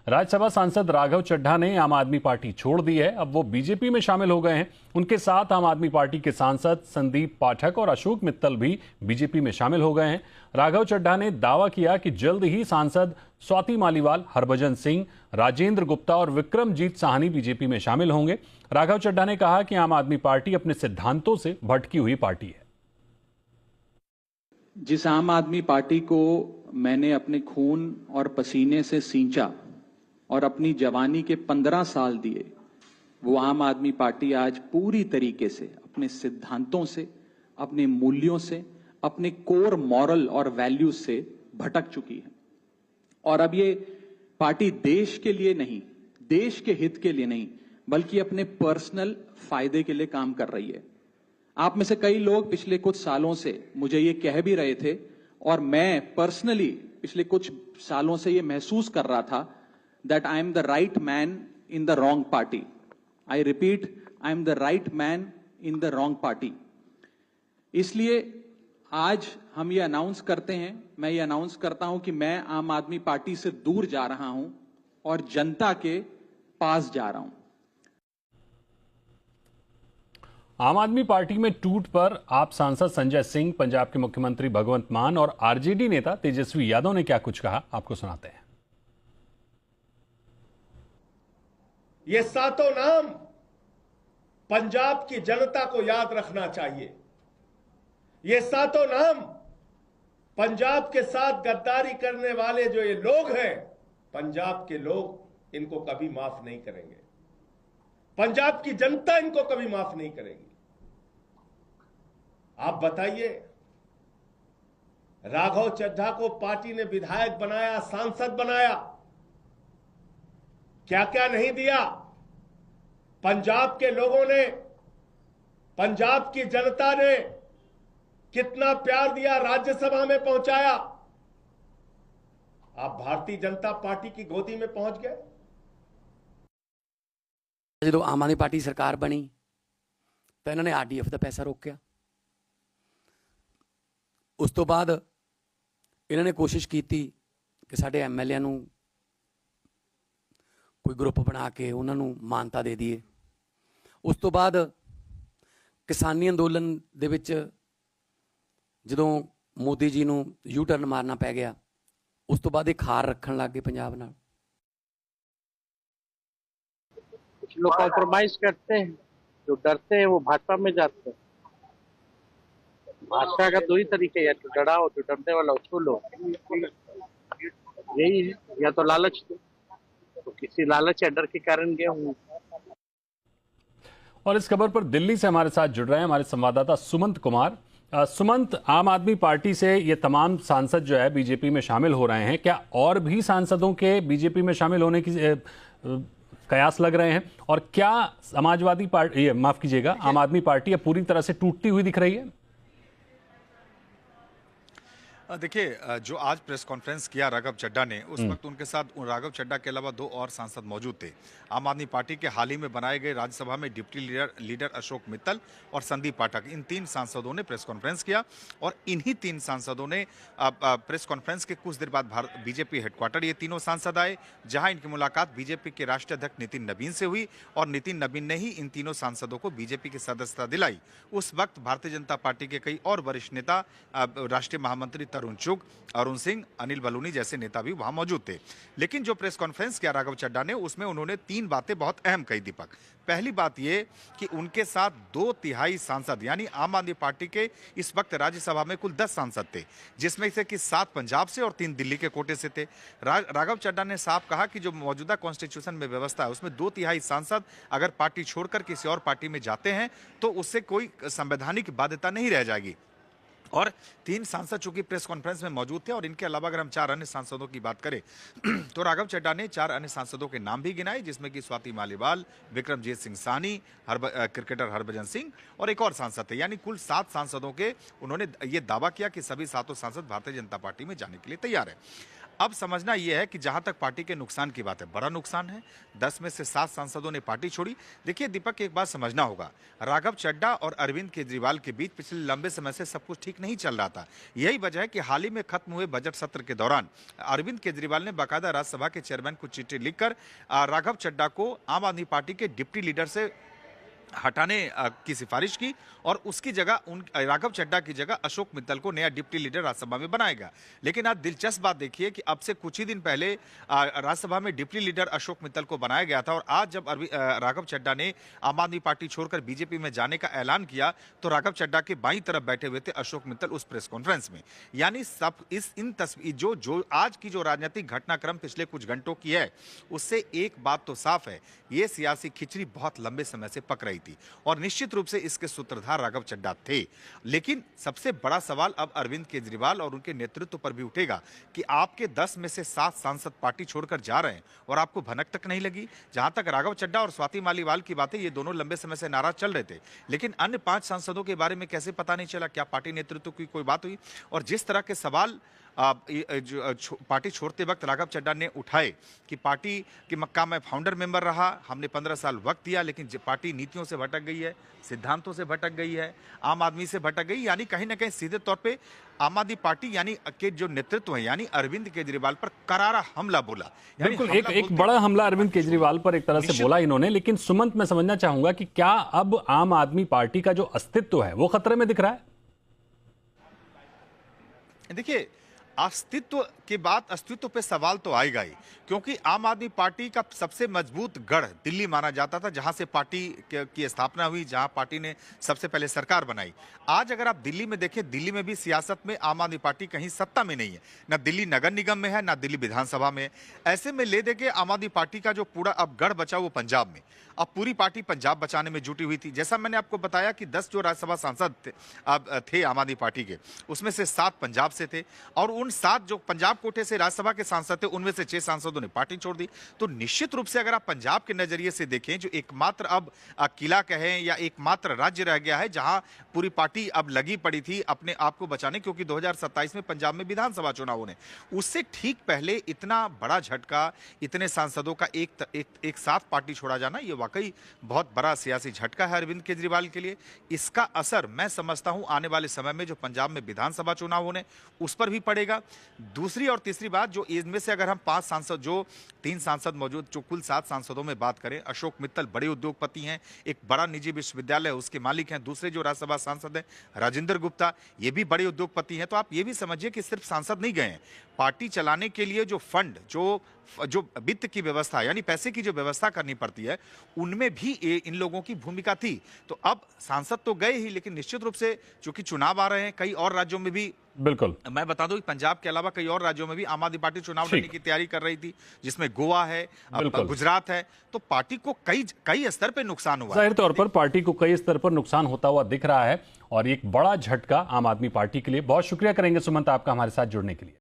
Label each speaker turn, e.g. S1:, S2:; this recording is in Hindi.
S1: राज्यसभा सांसद राघव चड्ढा ने आम आदमी पार्टी छोड़ दी है। अब वो बीजेपी में शामिल हो गए हैं। उनके साथ आम आदमी पार्टी के सांसद संदीप पाठक और अशोक मित्तल भी बीजेपी में शामिल हो गए हैं। राघव चड्ढा ने दावा किया कि जल्द ही सांसद स्वाति मालीवाल, हरभजन सिंह, राजेंद्र गुप्ता और विक्रमजीत साहनी बीजेपी में शामिल होंगे। राघव चड्ढा ने कहा कि आम आदमी पार्टी अपने सिद्धांतों से भटकी हुई पार्टी है।
S2: जिस आम आदमी पार्टी को मैंने अपने खून और पसीने से सींचा और अपनी जवानी के 15 साल दिए, वो आम आदमी पार्टी आज पूरी तरीके से अपने सिद्धांतों से, अपने मूल्यों से, अपने कोर मॉरल और वैल्यूज से भटक चुकी है। और अब ये पार्टी देश के लिए नहीं, देश के हित के लिए नहीं, बल्कि अपने पर्सनल फायदे के लिए काम कर रही है। आप में से कई लोग पिछले कुछ सालों से मुझे ये कह भी रहे थे और मैं पर्सनली पिछले कुछ सालों से ये महसूस कर रहा था that I am the right man in the wrong party. I repeat, I am the right man in the wrong party. इसलिए आज हम ये अनाउंस करते हैं, मैं ये अनाउंस करता हूं कि मैं आम आदमी पार्टी से दूर जा रहा हूं और जनता के पास जा रहा हूं।
S1: आम आदमी पार्टी में टूट पर आप सांसद संजय सिंह, पंजाब के मुख्यमंत्री भगवंत मान और आरजेडी नेता तेजस्वी यादव ने क्या कुछ कहा, आपको सुनाते हैं।
S3: ये सातों नाम पंजाब की जनता को याद रखना चाहिए। ये सातों नाम पंजाब के साथ गद्दारी करने वाले जो ये लोग हैं, पंजाब के लोग इनको कभी माफ नहीं करेंगे। पंजाब की जनता इनको कभी माफ नहीं करेगी। आप बताइए, राघव चड्ढा को पार्टी ने विधायक बनाया, सांसद बनाया, क्या क्या नहीं दिया। पंजाब के लोगों ने, पंजाब की जनता ने कितना प्यार दिया, राज्यसभा में पहुंचाया। आप भारतीय जनता पार्टी की गोदी में पहुंच गए।
S4: जो आम आदमी पार्टी सरकार बनी तो इन्होंने आरडीएफ का पैसा रोकया। उस तो बाद इन्होंने कोशिश की कि साडे एमएलए नूं कोई ग्रुप बना के उन्होंने मानता दे दिए। उस तो बाद किसानी अंदोलन दे विच जदों मोदी जी नूं यू टर्न मारना पै गया, उस तो बाद खार रखन लग गए पंजाब नाल।
S5: कुछ लोग कॉम्प्रोमाइज करते हैं, जो डरते हैं वो भाजपा में जाते हैं। भाजपा का दो ही तरीके, या तो डराओ, तो डरने वाला उसको लो, यही है। या तो लालच दो, तो किसी लालच या डर के कारण गए होंगे।
S1: और इस खबर पर दिल्ली से हमारे साथ जुड़ रहे हैं हमारे संवाददाता सुमंत कुमार। सुमंत, आम आदमी पार्टी से ये तमाम सांसद जो है बीजेपी में शामिल हो रहे हैं, क्या और भी सांसदों के बीजेपी में शामिल होने की कयास लग रहे हैं? और क्या समाजवादी पार्टी, माफ कीजिएगा, आम आदमी पार्टी अब पूरी तरह से टूटती हुई दिख रही है?
S6: देखिए, जो आज प्रेस कॉन्फ्रेंस किया राघव चड्ढा ने, उस वक्त उनके साथ राघव चड्ढा के अलावा दो और सांसद मौजूद थे। आम आदमी पार्टी के हाल ही में बनाए गए राज्यसभा में डिप्टी लीडर अशोक मित्तल और संदीप पाठक, इन तीन सांसदों ने प्रेस कॉन्फ्रेंस किया। और इन्हीं तीन सांसदों ने प्रेस कॉन्फ्रेंस के कुछ देर बाद बीजेपी हेडक्वार्टर ये तीनों सांसद आए, जहां इनकी मुलाकात बीजेपी के राष्ट्रीय अध्यक्ष नितिन नबीन से हुई। और नितिन नबीन ने ही इन तीनों सांसदों को बीजेपी की सदस्यता दिलाई। उस वक्त भारतीय जनता पार्टी के कई और वरिष्ठ नेता, राष्ट्रीय महामंत्री तरुण चुग, अरुण सिंह, अनिल बलूनी जैसे नेता भी वहां मौजूद थे। लेकिन जो प्रेस कॉन्फ्रेंस किया राघव चड्ढा ने, उसमें उन्होंने तीन बातें बहुत अहम कही दीपक। पहली बात यह कि उनके साथ 2/3 सांसद, यानी आम आदमी पार्टी के इस वक्त राज्यसभा में कुल 10 सांसद थे, जिसमें से कि 7 पंजाब से और 3 दिल्ली के कोटे से थे। राघव चड्ढा ने साफ कहा कि जो मौजूदा कॉन्स्टिट्यूशन में व्यवस्था है, उसमें 2/3 सांसद अगर पार्टी छोड़कर किसी और पार्टी में जाते हैं तो उससे कोई संवैधानिक बाध्यता नहीं रह जाएगी। और 3 सांसद चूंकि प्रेस कॉन्फ्रेंस में मौजूद थे। और इनके अलावा अगर हम 4 अन्य सांसदों की बात करें तो राघव चड्ढा ने 4 अन्य सांसदों के नाम भी गिनाए, जिसमें कि स्वाति मालीवाल, विक्रमजीत सिंह साहनी, क्रिकेटर हरभजन सिंह और एक और सांसद थे। यानी कुल 7 सांसदों के उन्होंने ये दावा किया कि सभी 7 सांसद भारतीय जनता पार्टी में जाने के लिए तैयार है। अब समझना यह है कि जहां तक पार्टी के नुकसान की बात है, बड़ा नुकसान है। 10 में से 7 सांसदों ने पार्टी छोड़ी। देखिए दीपक, एक बात समझना होगा, राघव चड्ढा और अरविंद केजरीवाल के बीच पिछले लंबे समय से सब कुछ ठीक नहीं चल रहा था। यही वजह है कि हाल ही में खत्म हुए बजट सत्र के दौरान अरविंद केजरीवाल ने बाकायदा राज्यसभा के चेयरमैन को चिट्ठी लिखकर राघव चड्ढा को आम आदमी पार्टी के डिप्टी लीडर से हटाने की सिफारिश की और उसकी जगह राघव चड्ढा की जगह अशोक मित्तल को नया डिप्टी लीडर राज्यसभा में बनाएगा। लेकिन आज दिलचस्प बात देखिए कि अब से कुछ ही दिन पहले राज्यसभा में डिप्टी लीडर अशोक मित्तल को बनाया गया था और आज जब राघव चड्ढा ने आम आदमी पार्टी छोड़कर बीजेपी में जाने का ऐलान किया तो राघव चड्ढा के बाईं तरफ बैठे हुए थे अशोक मित्तल उस प्रेस कॉन्फ्रेंस में। यानी सब इन तस्वीर जो आज की जो राजनीतिक घटनाक्रम पिछले कुछ घंटों की है, उससे एक बात तो साफ है, ये सियासी खिचड़ी बहुत लंबे समय से पक रही थी और निश्चित रूप से इसके सूत्रधार राघव चड्ढा थे। लेकिन सबसे बड़ा सवाल अब अरविंद केजरीवाल और उनके नेतृत्व पर भी उठेगा कि आपके 10 में से 7 सांसद पार्टी छोड़कर जा रहे हैं और आपको भनक तक नहीं लगी। जहां तक राघव चड्ढा और स्वाति मालीवाल की बातें, ये दोनों लंबे समय से नाराज चल रहे थे, लेकिन अन्य 5 सांसदों के बारे में कैसे पता नहीं चला? क्या पार्टी नेतृत्व की कोई बात हुई? और जिस तरह के सवाल पार्टी छोड़ते वक्त राघव चड्ढा ने उठाए कि पार्टी की मक्का में फाउंडर मेंबर रहा, हमने 15 साल वक्त दिया, लेकिन पार्टी नीतियों से भटक गई है, सिद्धांतों से भटक गई है, आम आदमी से भटक गई, यानी कहीं ना कहीं सीधे तौर पे आम आदमी पार्टी यानी के जो नेतृत्व है यानी अरविंद केजरीवाल पर करारा हमला बोला।
S1: बिल्कुल, एक बड़ा हमला अरविंद केजरीवाल पर एक तरह से बोला इन्होंने। लेकिन सुमंत, मैं समझना चाहूंगा कि क्या अब आम आदमी पार्टी का जो अस्तित्व है वो खतरे में दिख रहा है?
S6: देखिए, अस्तित्व के बाद अस्तित्व पे सवाल तो आएगा ही, क्योंकि आम आदमी पार्टी का सबसे मजबूत गढ़ दिल्ली माना जाता था, जहां से पार्टी की स्थापना हुई, जहां पार्टी ने सबसे पहले सरकार बनाई। आज अगर आप दिल्ली में देखें, दिल्ली में भी सियासत में आम आदमी पार्टी कहीं सत्ता में नहीं है, ना दिल्ली नगर निगम में है, ना दिल्ली विधानसभा में। ऐसे में ले देके आम आदमी पार्टी का जो पूरा अब गढ़ बचा वो पंजाब में। अब पूरी पार्टी पंजाब बचाने में जुटी हुई थी। जैसा मैंने आपको बताया कि 10 जो राज्यसभा सांसद थे आम आदमी पार्टी के, उसमें से 7 पंजाब से थे और उन 7 जो पंजाब कोटे से राज्यसभा के सांसद थे, उनमें से 6 सांसदों ने पार्टी छोड़ दी। तो निश्चित रूप से अगर आप पंजाब के नजरिए से देखें, जो एकमात्र अब किला कहें या एकमात्र राज्य रह गया है जहां पूरी पार्टी अब लगी पड़ी थी अपने आप को बचाने, क्योंकि 2027 में पंजाब में विधानसभा चुनाव होने, उससे ठीक पहले इतना बड़ा झटका, इतने सांसदों का एक साथ पार्टी छोड़ा जाना, ये वाकई बहुत बड़ा सियासी झटका है अरविंद केजरीवाल के लिए। इसका असर मैं समझता हूं आने वाले समय में जो पंजाब में विधानसभा चुनाव होने उस पर भी पड़ेगा। दूसरी और तीसरी बात, जो इनमें से अगर हम 5 सांसद, जो 3 सांसद मौजूद, जो कुल 7 सांसदों में बात करें, अशोक मित्तल बड़े उद्योगपति हैं, एक बड़ा निजी विश्वविद्यालय उसके मालिक हैं। दूसरे जो राज्यसभा सांसद हैं राजेंद्र गुप्ता, ये भी बड़े उद्योगपति हैं। तो आप ये भी समझिए कि सिर्फ सांसद नहीं गए हैं, पार्टी चलाने के लिए जो फंड, जो वित्त की व्यवस्था यानी पैसे की जो व्यवस्था करनी पड़ती है, उनमें भी इन लोगों की भूमिका थी। तो अब सांसद तो गए ही, लेकिन निश्चित रूप से चूंकि चुनाव आ रहे हैं, कई और राज्यों में भी,
S1: बिल्कुल
S6: मैं बता दूं कि पंजाब के अलावा कई और राज्यों में भी आम आदमी पार्टी चुनाव लड़ने की तैयारी कर रही थी, जिसमें गोवा है, गुजरात है। तो पार्टी को कई स्तर पर नुकसान हुआ।
S1: जाहिर तौर पर पार्टी को कई स्तर पर नुकसान होता हुआ दिख रहा है और एक बड़ा झटका आम आदमी पार्टी के लिए। बहुत शुक्रिया करेंगे सुमंत आपका हमारे साथ जुड़ने के लिए।